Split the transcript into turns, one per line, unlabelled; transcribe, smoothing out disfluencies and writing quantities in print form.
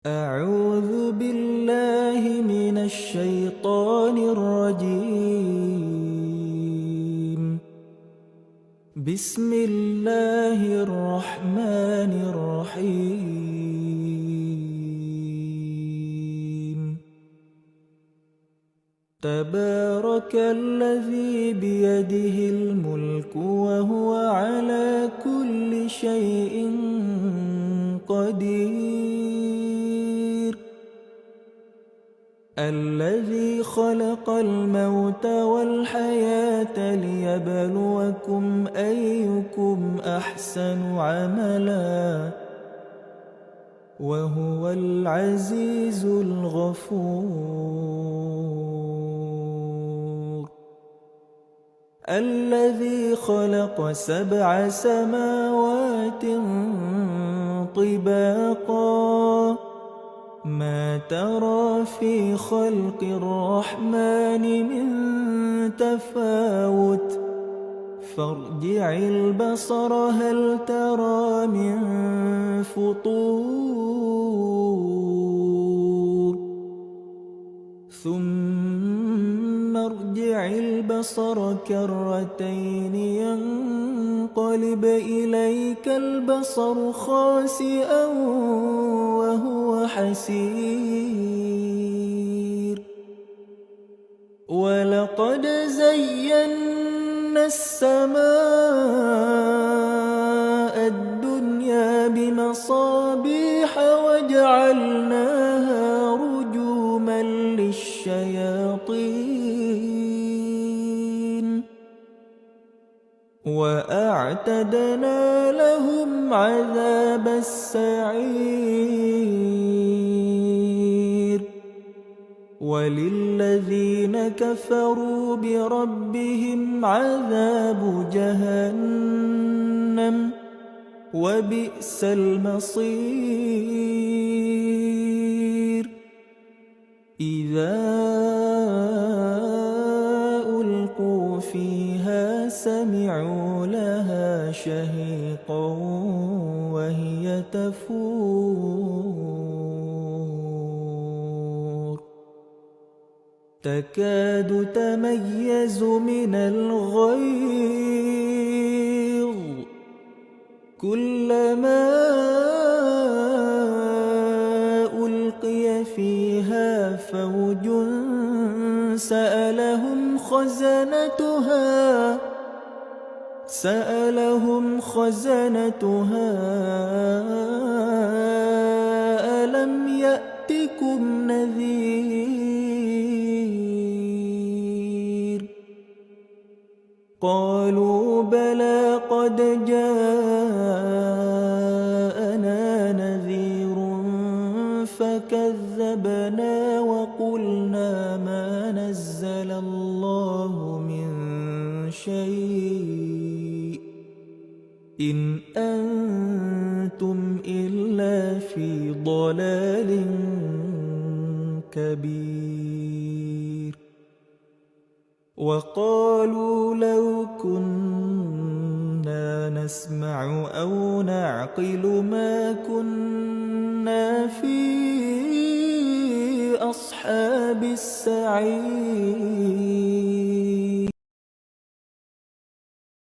أعوذ بالله من الشيطان الرجيم. بسم الله الرحمن الرحيم. تبارك الذي بيده الملك وهو على كل شيء قدير. الذي خلق الموت والحياة ليبلوكم أيكم أحسن عملا وهو العزيز الغفور. الذي خلق 7 سماوات طباقا ما ترى في خلق الرحمن من تفاوت فارجع البصر هل ترى من فطور ثم ارجع البصر كرتين ينقلب إليك البصر خاسئا وهو حسير. ولقد زينا السماء الدنيا بمصابيح وجعلناها رجوما للشياطين وأعتدنا لهم عذاب السعير. وللذين كفروا بربهم عذاب جهنم وبئس المصير. إذا ألقوا فيها سمعوا لها شهيقا وهي تفور تكاد تميز من الغيظ كلما ألقي فيها فوج سألهم خزنتها ألم يأتكم نذير قالوا بلى قد جاءنا نذير فكذبنا وقلنا ما نزل الله من شيء إن أنتم إلا في ضلال كبير. وقالوا لو كنا نسمع أو نعقل ما كنا في أصحاب السعير.